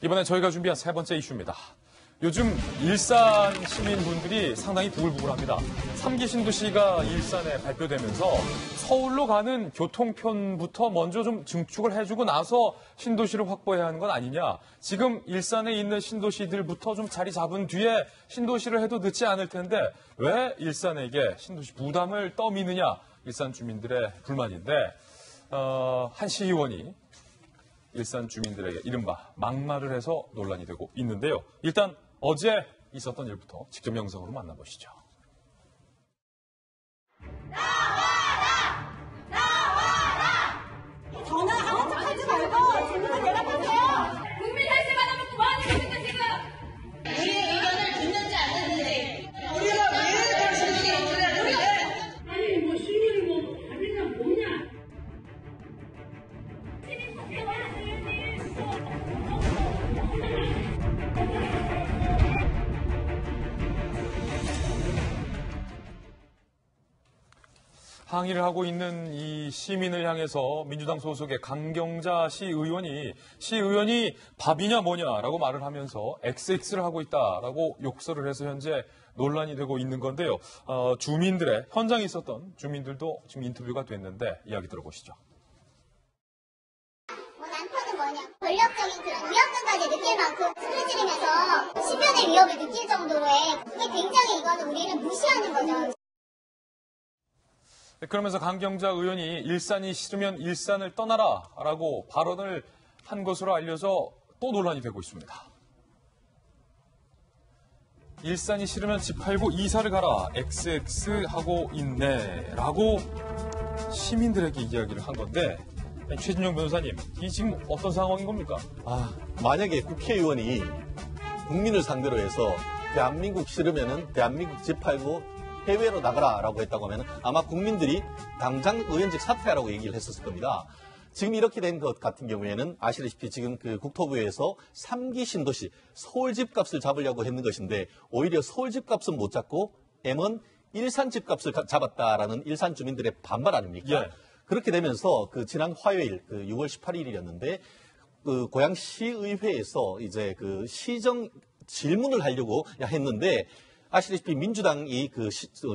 이번에 저희가 준비한 세 번째 이슈입니다. 요즘 일산 시민분들이 상당히 부글부글합니다. 3기 신도시가 일산에 발표되면서 서울로 가는 교통편부터 먼저 좀 증축을 해주고 나서 신도시를 확보해야 하는 건 아니냐. 지금 일산에 있는 신도시들부터 좀 자리 잡은 뒤에 신도시를 해도 늦지 않을 텐데 왜 일산에게 신도시 부담을 떠미느냐. 일산 주민들의 불만인데 한 시의원이 일산 주민들에게 이른바 막말을 해서 논란이 되고 있는데요. 일단 어제 있었던 일부터 직접 영상으로 만나보시죠. 나와라! 나와라! 전화하는 척 하지 말고 질문을 대답하세요. 국민 헬스 받아먹고 뭐 하는 겁니까 지금? 우리의 의견을 듣는지 안 듣는지 우리가 왜 당신들이 의견을 안 듣는지 아니 뭐 시민이 뭐 답이나 뭐냐? 항의를 하고 있는 이 시민을 향해서 민주당 소속의 강경자 시의원이 밥이냐 뭐냐라고 말을 하면서 XX를 하고 있다라고 욕설을 해서 현재 논란이 되고 있는 건데요. 현장에 있었던 주민들도 지금 인터뷰가 됐는데 이야기 들어보시죠. 난타는 뭐냐? 권력적인 그런 위협감까지 느낄 만큼 소리 지르면서 신변의 위협을 느낄 정도로의 그게 굉장히 이거는 우리를 무시하는 거죠. 그러면서 강경자 의원이 일산이 싫으면 일산을 떠나라라고 발언을 한 것으로 알려져 또 논란이 되고 있습니다. 일산이 싫으면 집 팔고 이사를 가라. XX 하고 있네라고 시민들에게 이야기를 한 건데 최진영 변호사님, 이 지금 어떤 상황인 겁니까? 만약에 국회의원이 국민을 상대로 해서 대한민국 싫으면은 대한민국 집 팔고 해외로 나가라라고 했다고 하면 아마 국민들이 당장 의원직 사퇴하라고 얘기를 했었을 겁니다. 지금 이렇게 된 것 같은 경우에는 아시다시피 지금 그 국토부에서 3기 신도시 서울 집값을 잡으려고 했는 것인데 오히려 서울 집값은 못 잡고 M은 일산 집값을 잡았다라는 일산 주민들의 반발 아닙니까? 예. 그렇게 되면서 그 지난 화요일 6월 18일이었는데 그 고양시의회에서 이제 그 시정 질문을 하려고 했는데 아시다시피 민주당이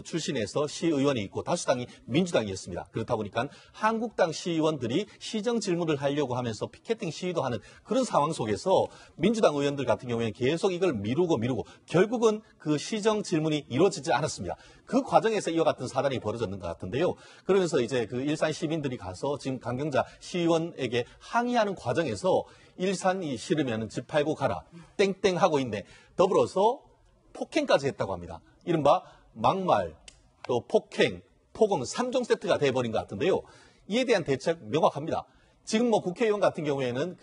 출신에서 시의원이 있고 다수당이 민주당이었습니다. 그렇다 보니까 한국당 시의원들이 시정 질문을 하려고 하면서 피켓팅 시위도 하는 그런 상황 속에서 민주당 의원들 같은 경우에는 계속 이걸 미루고 결국은 그 시정 질문이 이루어지지 않았습니다. 그 과정에서 이와 같은 사단이 벌어졌는 것 같은데요. 그러면서 이제 그 일산 시민들이 가서 지금 강경자 시의원에게 항의하는 과정에서 일산이 싫으면 집 팔고 가라. 땡땡 하고 있네. 더불어서 폭행까지 했다고 합니다. 이른바 막말, 또 폭행, 폭언 3종 세트가 돼버린 것 같은데요. 이에 대한 대책 명확합니다. 지금 뭐 국회의원 같은 경우에는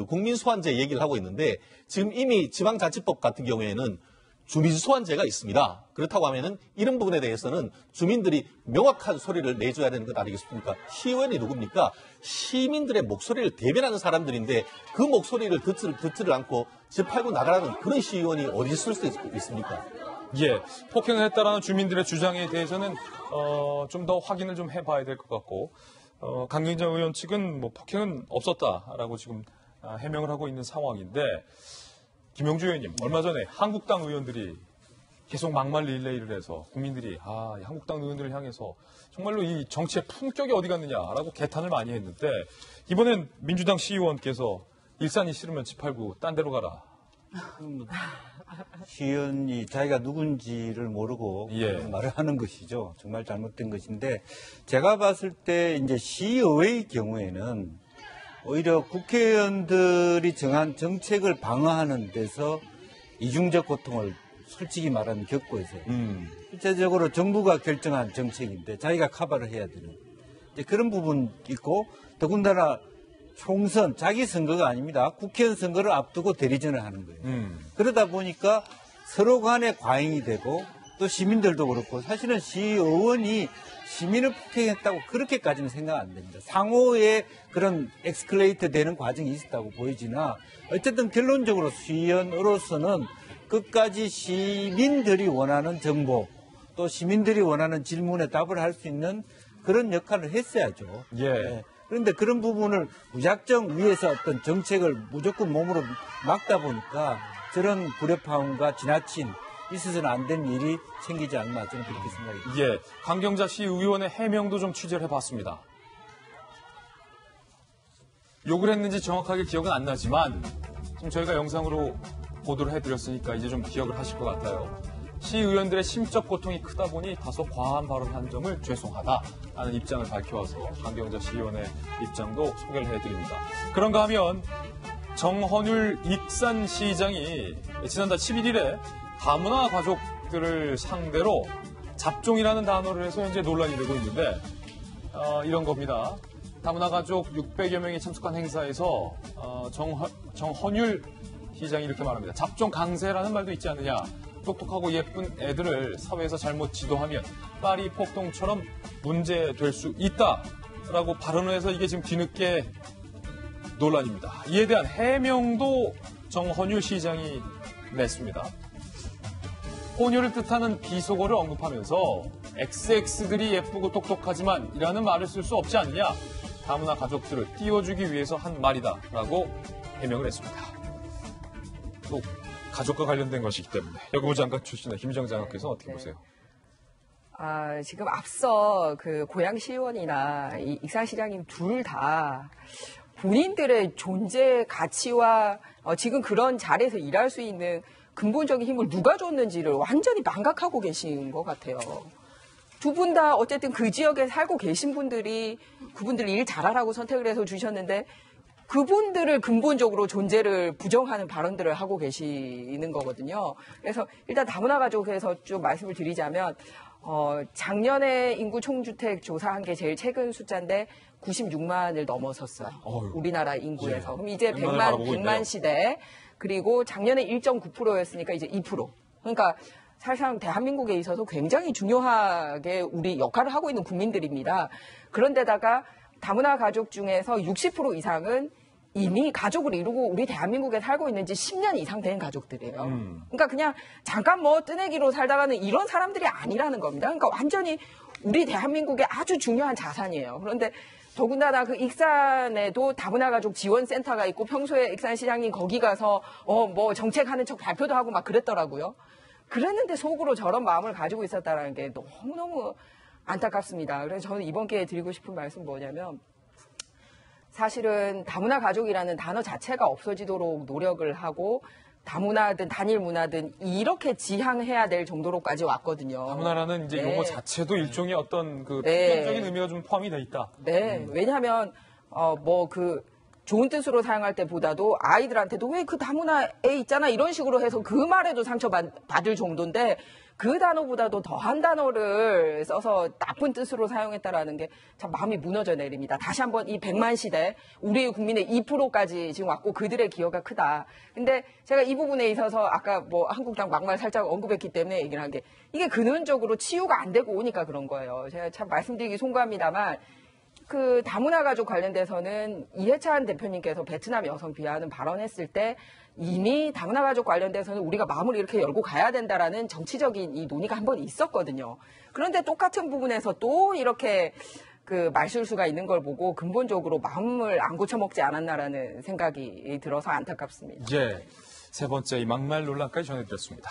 국민 소환제 얘기를 하고 있는데 지금 이미 지방자치법 같은 경우에는 주민 소환제가 있습니다. 그렇다고 하면은 이런 부분에 대해서는 주민들이 명확한 소리를 내줘야 되는 것 아니겠습니까? 시의원이 누굽니까? 시민들의 목소리를 대변하는 사람들인데 그 목소리를 듣지를 않고 집 팔고 나가라는 그런 시의원이 어디 있을 수 있습니까? 예, 폭행을 했다라는 주민들의 주장에 대해서는 좀 더 확인을 좀 해봐야 될 것 같고 강경자 의원 측은 뭐 폭행은 없었다라고 지금 해명을 하고 있는 상황인데 김영주 의원님, 얼마 전에 한국당 의원들이 계속 막말 릴레이를 해서 국민들이 한국당 의원들을 향해서 정말로 이 정치의 품격이 어디 갔느냐라고 개탄을 많이 했는데 이번엔 민주당 시의원께서 일산이 싫으면 집 팔고 딴 데로 가라. 시의원이 자기가 누군지를 모르고 예. 말을 하는 것이죠. 정말 잘못된 것인데 제가 봤을 때 이제 시의회의 경우에는 오히려 국회의원들이 정한 정책을 방어하는 데서 이중적 고통을 솔직히 말하면 겪고 있어요. 실제적으로 정부가 결정한 정책인데 자기가 커버를 해야 되는 이제 그런 부분이 있고 더군다나 총선, 자기 선거가 아닙니다. 국회의원 선거를 앞두고 대리전을 하는 거예요. 그러다 보니까 서로 간에 과잉이 되고 또 시민들도 그렇고 사실은 시의원이 시민을 폭행했다고 그렇게까지는 생각 안 됩니다. 상호의 그런 엑스클레이트 되는 과정이 있었다고 보이지나 어쨌든 결론적으로 시의원으로서는 끝까지 시민들이 원하는 정보 또 시민들이 원하는 질문에 답을 할 수 있는 그런 역할을 했어야죠. 예. 그런데 그런 부분을 무작정 위에서 어떤 정책을 무조건 몸으로 막다 보니까 저런 불협화음과 지나친 있어서는 안 된 일이 생기지 않나 저는 그렇게 생각이 듭니다. 예, 강경자 시 의원의 해명도 좀 취재를 해봤습니다. 욕을 했는지 정확하게 기억은 안 나지만 지금 저희가 영상으로 보도를 해드렸으니까 이제 좀 기억을 하실 것 같아요. 시의원들의 심적 고통이 크다 보니 다소 과한 발언한 점을 죄송하다라는 입장을 밝혀와서 강경자 시의원의 입장도 소개를 해드립니다. 그런가 하면 정헌율 익산시장이 지난달 11일에 다문화 가족들을 상대로 잡종이라는 단어를 해서 현재 논란이 되고 있는데 이런 겁니다. 다문화 가족 600여 명이 참석한 행사에서 정헌율 시장이 이렇게 말합니다. 잡종 강세라는 말도 있지 않느냐. 똑똑하고 예쁜 애들을 사회에서 잘못 지도하면 파리 폭동처럼 문제될 수 있다라고 발언을 해서 이게 지금 뒤늦게 논란입니다. 이에 대한 해명도 정헌율 시장이 냈습니다. 혼혈을 뜻하는 비속어를 언급하면서 XX들이 예쁘고 똑똑하지만 이라는 말을 쓸 수 없지 않느냐. 다문화 가족들을 띄워주기 위해서 한 말이다라고 해명을 했습니다. 또 가족과 관련된 것이기 때문에 여고부 장관 출신의 김희정 장관께서 어떻게 보세요? 지금 앞서 그 고양시의원이나 이 익산시장님 둘 다 본인들의 존재 가치와 지금 그런 자리에서 일할 수 있는 근본적인 힘을 누가 줬는지를 완전히 망각하고 계신 것 같아요. 두 분 다 어쨌든 그 지역에 살고 계신 분들이 그분들 일 잘하라고 선택을 해서 주셨는데 그분들을 근본적으로 존재를 부정하는 발언들을 하고 계시는 거거든요. 그래서 일단 다문화 가족에서 좀 말씀을 드리자면 작년에 인구 총주택 조사한 게 제일 최근 숫자인데 96만을 넘어섰어요. 우리나라 인구에서. 예. 그럼 이제 100만 시대. 그리고 작년에 1.9%였으니까 이제 2%. 그러니까 사실상 대한민국에 있어서 굉장히 중요하게 우리 역할을 하고 있는 국민들입니다. 그런데다가 다문화 가족 중에서 60% 이상은 이미 가족을 이루고 우리 대한민국에 살고 있는 지 10년 이상 된 가족들이에요. 그러니까 그냥 잠깐 뭐 뜨내기로 살다가는 이런 사람들이 아니라는 겁니다. 그러니까 완전히 우리 대한민국의 아주 중요한 자산이에요. 그런데 더군다나 그 익산에도 다문화 가족 지원센터가 있고 평소에 익산시장님 거기 가서 뭐 정책하는 척 발표도 하고 막 그랬더라고요. 그랬는데 속으로 저런 마음을 가지고 있었다는 게 너무너무 안타깝습니다. 그래서 저는 이번 기회에 드리고 싶은 말씀 뭐냐면 사실은 다문화 가족이라는 단어 자체가 없어지도록 노력을 하고 다문화든 단일 문화든 이렇게 지향해야 될 정도로까지 왔거든요. 다문화라는 이제 네. 용어 자체도 일종의 어떤 그 네. 표면적인 의미가 좀 포함이 돼 있다. 네, 왜냐하면 뭐 그 좋은 뜻으로 사용할 때보다도 아이들한테도 왜 그 다문화 애 있잖아 이런 식으로 해서 그 말에도 상처받을 정도인데 그 단어보다도 더한 단어를 써서 나쁜 뜻으로 사용했다라는 게 참 마음이 무너져 내립니다. 다시 한번 이 100만 시대 우리 국민의 2%까지 지금 왔고 그들의 기여가 크다. 근데 제가 이 부분에 있어서 아까 뭐 한국당 막말 살짝 언급했기 때문에 얘기를 한 게 이게 근원적으로 치유가 안 되고 오니까 그런 거예요. 제가 참 말씀드리기 송구합니다만 그 다문화 가족 관련돼서는 이해찬 대표님께서 베트남 여성 비하하는 발언했을 때 이미 다문화 가족 관련돼서는 우리가 마음을 이렇게 열고 가야 된다라는 정치적인 이 논의가 한 번 있었거든요. 그런데 똑같은 부분에서 또 이렇게 그 말실수가 있는 걸 보고 근본적으로 마음을 안 고쳐먹지 않았나라는 생각이 들어서 안타깝습니다. 예, 세 번째 이 막말 논란까지 전해드렸습니다.